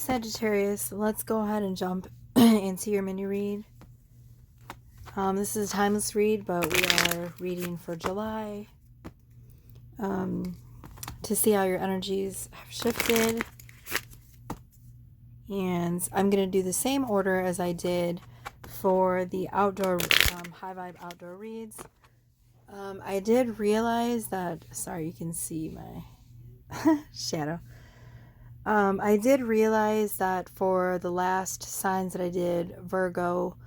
Sagittarius, let's go ahead and jump into your mini read. This is a timeless read, but we are reading for July to see how your energies have shifted. And I'm going to do the same order as I did for the outdoor, high vibe outdoor reads. I did realize that, sorry, you can see my shadow. I did realize that for the last signs that I did, Virgo,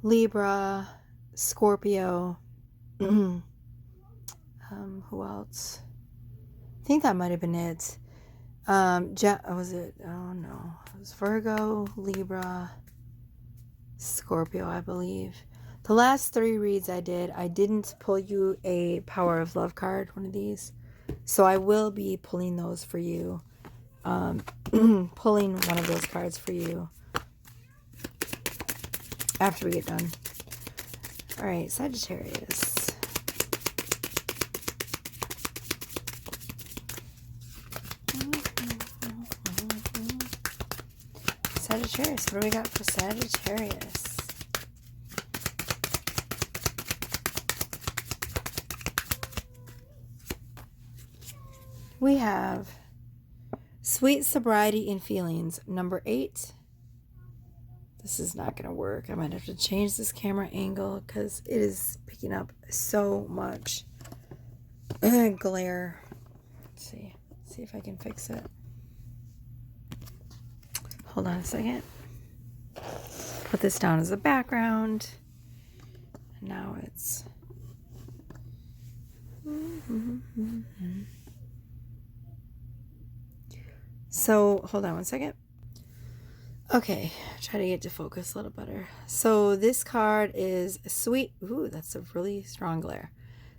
Libra, Scorpio, who else? I think that might have been it. Was it? Oh no, it was Virgo, Libra, Scorpio, I believe. The last 3 reads I did, I didn't pull you a Power of Love card, one of these. So I will be pulling those for you. Pulling one of those cards for you after we get done. All right, Sagittarius. Sagittarius, what do we got for Sagittarius? We have Sweet Sobriety and Feelings, number 8. This is not going to work. I might have to change this camera angle because it is picking up so much glare. Let's see if I can fix it. Hold on a second. Put this down as a background. And now it's... So, hold on one second. Okay, try to get to focus a little better. So, this card is Sweet... Ooh, that's a really strong glare.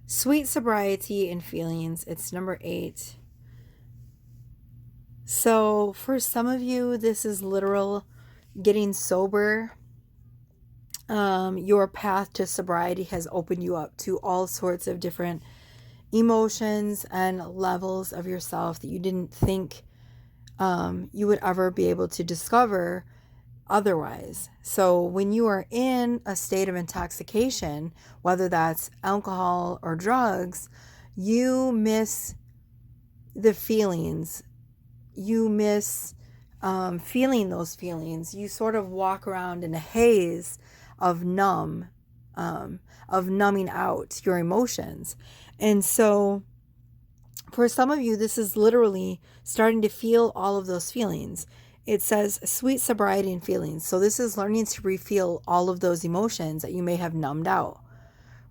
Sweet Sobriety and Feelings. It's number 8. So, for some of you, this is literal getting sober. Your path to sobriety has opened you up to all sorts of different emotions and levels of yourself that you didn't think you would ever be able to discover otherwise. So when you are in a state of intoxication, whether that's alcohol or drugs, you miss the feelings. You miss feeling those feelings. You sort of walk around in a haze of numbing out your emotions. And so for some of you, this is literally starting to feel all of those feelings. It says Sweet Sobriety and Feelings. So this is learning to refeel all of those emotions that you may have numbed out,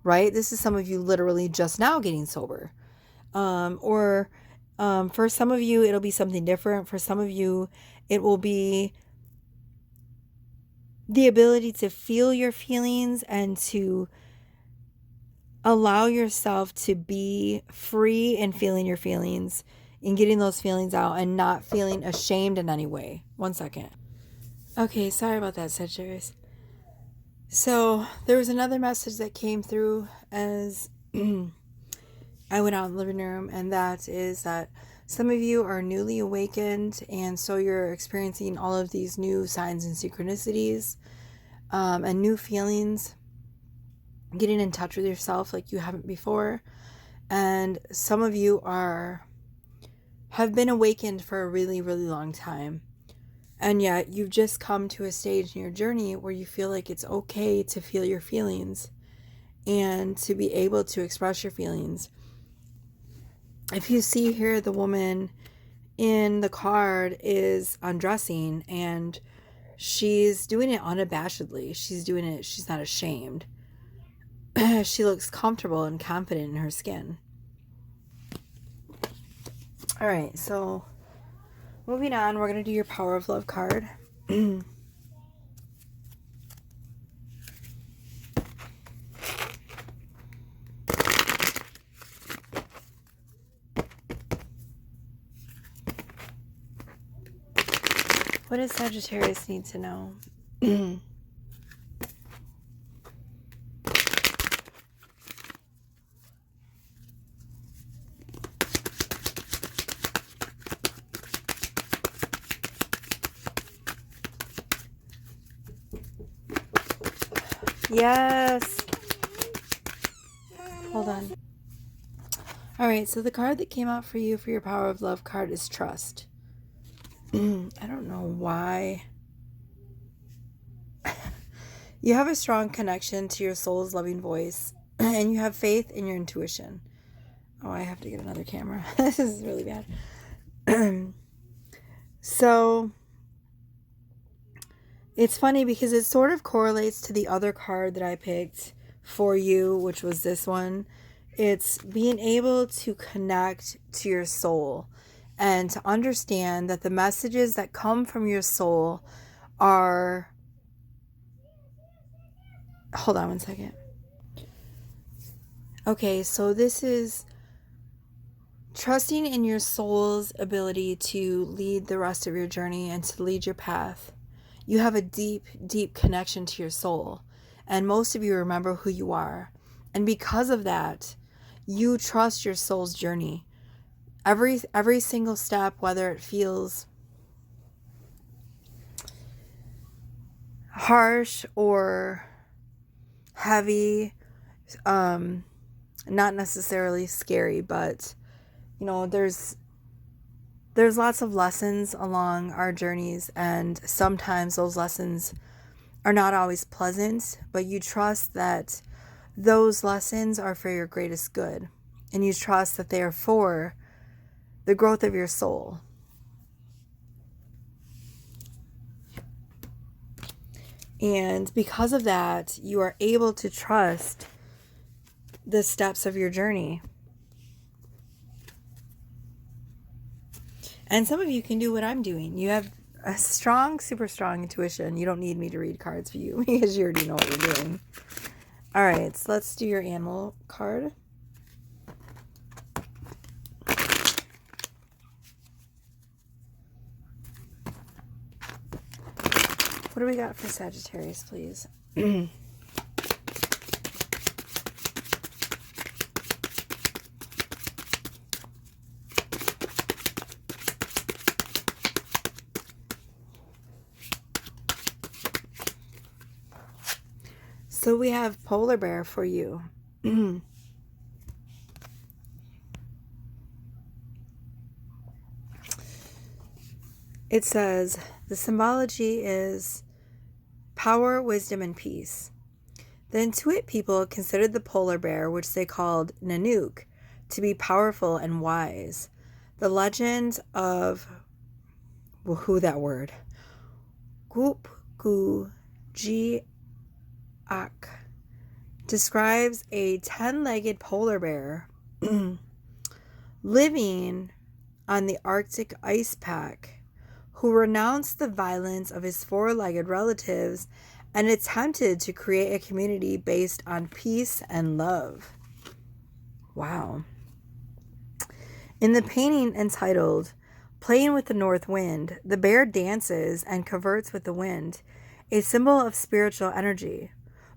right? This is some of you literally just now getting sober. For some of you, it'll be something different. For some of you, it will be the ability to feel your feelings and to allow yourself to be free in feeling your feelings and getting those feelings out and not feeling ashamed in any way. One second. Okay, sorry about that, Sagittarius. So there was another message that came through as I went out in the living room, and that is that some of you are newly awakened, and so you're experiencing all of these new signs and synchronicities and new feelings, getting in touch with yourself like you haven't before. And some of you have been awakened for a really, really long time. And yet you've just come to a stage in your journey where you feel like it's okay to feel your feelings and to be able to express your feelings. If you see here, the woman in the card is undressing, and she's doing it unabashedly. She's doing it. She's not ashamed. She looks comfortable and confident in her skin. All right, so moving on, we're going to do your Power of Love card. What does Sagittarius need to know? Yes. Hold on. All right, so the card that came out for you for your Power of Love card is Trust. I don't know why. You have a strong connection to your soul's loving voice, and you have faith in your intuition. Oh, I have to get another camera. This is really bad. So, it's funny because it sort of correlates to the other card that I picked for you, which was this one. It's being able to connect to your soul and to understand that the messages that come from your soul are... Hold on one second. Okay, so this is trusting in your soul's ability to lead the rest of your journey and to lead your path. You have a deep, deep connection to your soul, and most of you remember who you are. And because of that, you trust your soul's journey. Every single step, whether it feels harsh or heavy, not necessarily scary, but you know, there's lots of lessons along our journeys, and sometimes those lessons are not always pleasant, but you trust that those lessons are for your greatest good, and you trust that they are for the growth of your soul. And because of that, you are able to trust the steps of your journey. And some of you can do what I'm doing. You have a strong, super strong intuition. You don't need me to read cards for you because you already know what you're doing. All right, so let's do your animal card. What do we got for Sagittarius, please? So we have Polar Bear for you. It says, the symbology is power, wisdom, and peace. The Intuit people considered the polar bear, which they called Nanook, to be powerful and wise. The legend of, who that word? Goop Gu Ji Ak describes a 10-legged polar bear living on the Arctic ice pack, who renounced the violence of his 4-legged relatives and attempted to create a community based on peace and love. Wow. In the painting entitled Playing with the North Wind, the bear dances and converts with the wind, a symbol of spiritual energy.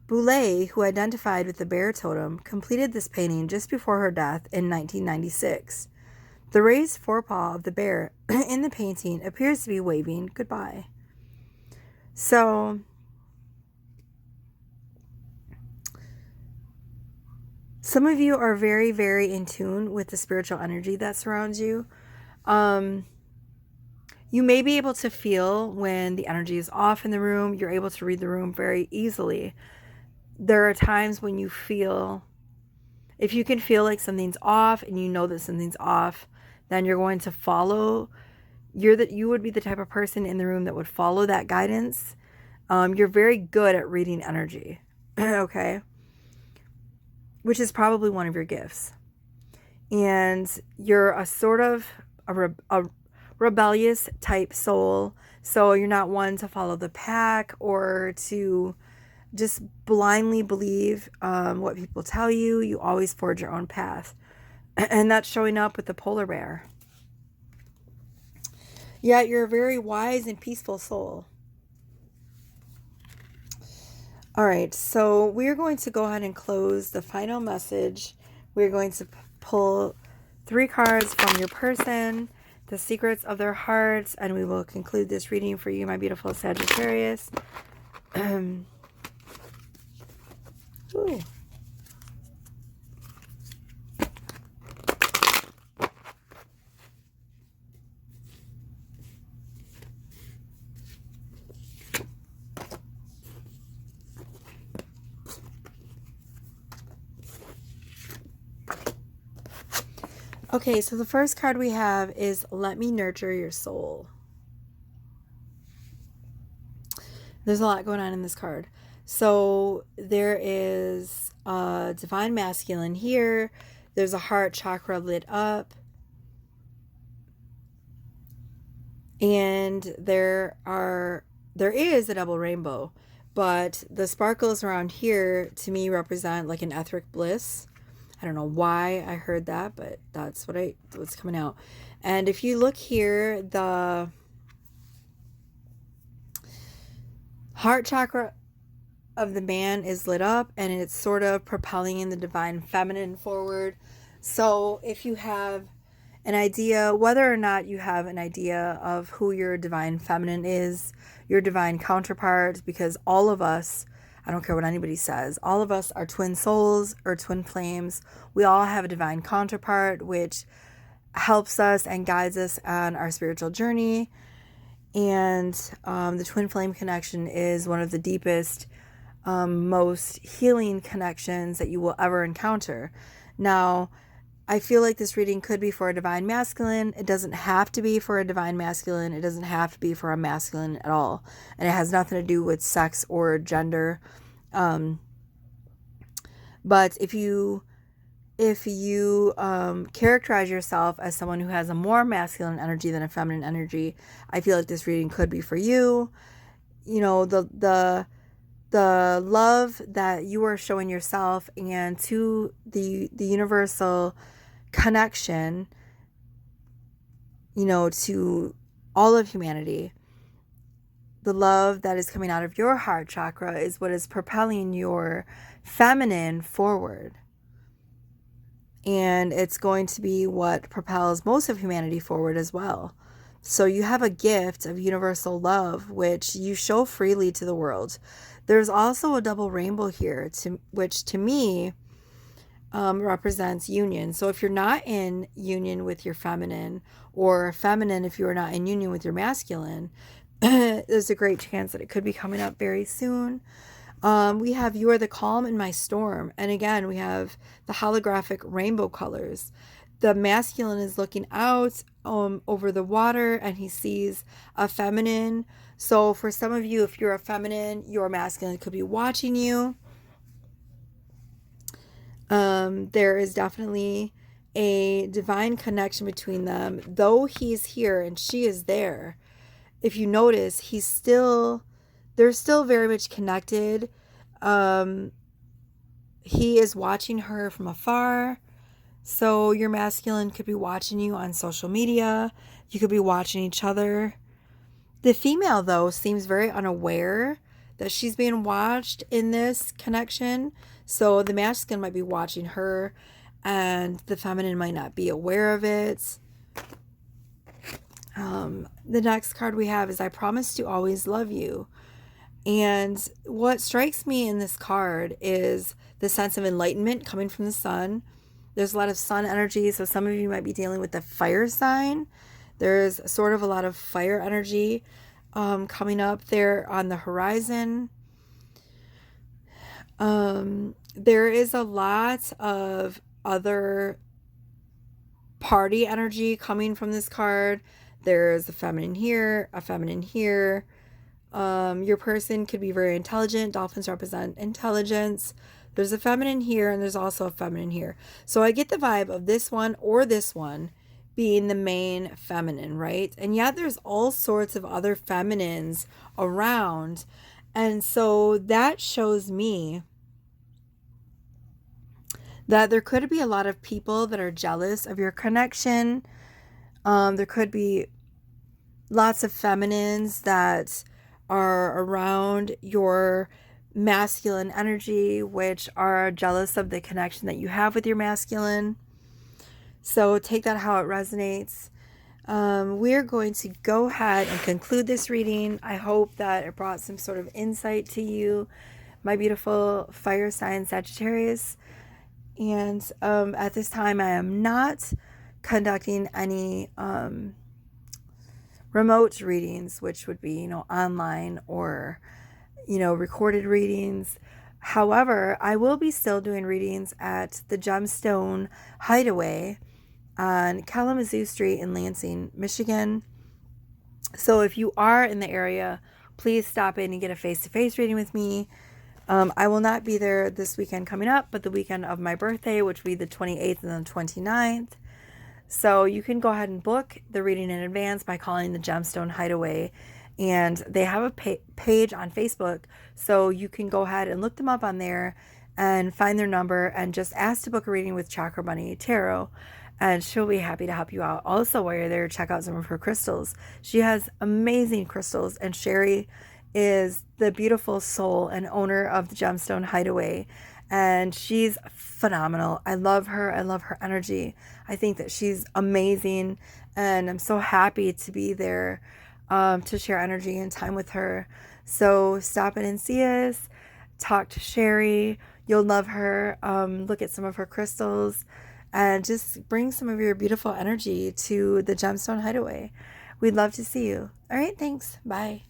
Boulay, who identified with the bear totem, completed this painting just before her death in 1996. The raised forepaw of the bear in the painting appears to be waving goodbye. So, some of you are very, very in tune with the spiritual energy that surrounds you. You may be able to feel when the energy is off in the room. You're able to read the room very easily. There are times when you feel, if you can feel like something's off and you know that something's off, then you're going to follow. You would be the type of person in the room that would follow that guidance. You're very good at reading energy, okay? Which is probably one of your gifts. And you're a sort of a rebellious type soul. So you're not one to follow the pack or to just blindly believe what people tell you. You always forge your own path. And that's showing up with the polar bear. Yeah, you're a very wise and peaceful soul. All right, so we're going to go ahead and close the final message. We're going to pull 3 cards from your person, the secrets of their hearts, and we will conclude this reading for you, my beautiful Sagittarius. Ooh. Okay, so the first card we have is Let Me Nurture Your Soul. There's a lot going on in this card. So there is a divine masculine here. There's a heart chakra lit up. And there is a double rainbow. But the sparkles around here to me represent like an etheric bliss. I don't know why I heard that, but that's what's coming out. And if you look here, the heart chakra of the man is lit up and it's sort of propelling the divine feminine forward. So if you have an idea, whether or not you have an idea of who your divine feminine is, your divine counterpart, because all of us, I don't care what anybody says, all of us are twin souls or twin flames. We all have a divine counterpart which helps us and guides us on our spiritual journey. And the twin flame connection is one of the deepest, most healing connections that you will ever encounter. Now, I feel like this reading could be for a divine masculine. It doesn't have to be for a divine masculine. It doesn't have to be for a masculine at all. And it has nothing to do with sex or gender. But if you characterize yourself as someone who has a more masculine energy than a feminine energy, I feel like this reading could be for you. You know, the love that you are showing yourself and to the universal connection, you know, to all of humanity. The love that is coming out of your heart chakra is what is propelling your feminine forward. And it's going to be what propels most of humanity forward as well. So you have a gift of universal love, which you show freely to the world. There's also a double rainbow here, which to me represents union. So if you're not in union with your feminine, or feminine if you are not in union with your masculine, there's a great chance that it could be coming up very soon. We have You Are the Calm in My Storm. And again, we have the holographic rainbow colors. The masculine is looking out over the water and he sees a feminine. So for some of you, if you're a feminine, your masculine could be watching you. There is definitely a divine connection between them. Though he's here and she is there, if you notice, they're still very much connected. He is watching her from afar. So your masculine could be watching you on social media. You could be watching each other. The female, though, seems very unaware that she's being watched in this connection. So the masculine might be watching her and the feminine might not be aware of it. The next card we have is I Promise to Always Love You. And what strikes me in this card is the sense of enlightenment coming from the sun. There's a lot of sun energy, so some of you might be dealing with the fire sign. There's sort of a lot of fire energy coming up there on the horizon. There is a lot of other party energy coming from this card. There's a feminine here, a feminine here. Your person could be very intelligent. Dolphins represent intelligence. There's a feminine here and there's also a feminine here. So I get the vibe of this one or this one being the main feminine, right? And yet there's all sorts of other feminines around. And so that shows me that there could be a lot of people that are jealous of your connection. There could be lots of feminines that are around your masculine energy, which are jealous of the connection that you have with your masculine. So take that how it resonates. We're going to go ahead and conclude this reading. I hope that it brought some sort of insight to you. my beautiful fire sign Sagittarius. And at this time, I am not conducting any remote readings, which would be, online or, recorded readings. However, I will be still doing readings at the Gemstone Hideaway on Kalamazoo Street in Lansing, Michigan. So if you are in the area, please stop in and get a face-to-face reading with me. I will not be there this weekend coming up, but the weekend of my birthday, which will be the 28th and the 29th. So you can go ahead and book the reading in advance by calling the Gemstone Hideaway. And they have a page on Facebook, so you can go ahead and look them up on there and find their number and just ask to book a reading with Chakra Bunny Tarot. And she'll be happy to help you out. Also, while you're there, check out some of her crystals. She has amazing crystals, and Sherry is the beautiful soul and owner of the Gemstone Hideaway. And she's phenomenal. I love her. I love her energy. I think that she's amazing. And I'm so happy to be there to share energy and time with her. So stop in and see us. Talk to Sherry. You'll love her. Look at some of her crystals. And just bring some of your beautiful energy to the Gemstone Hideaway. We'd love to see you. All right, thanks. Bye.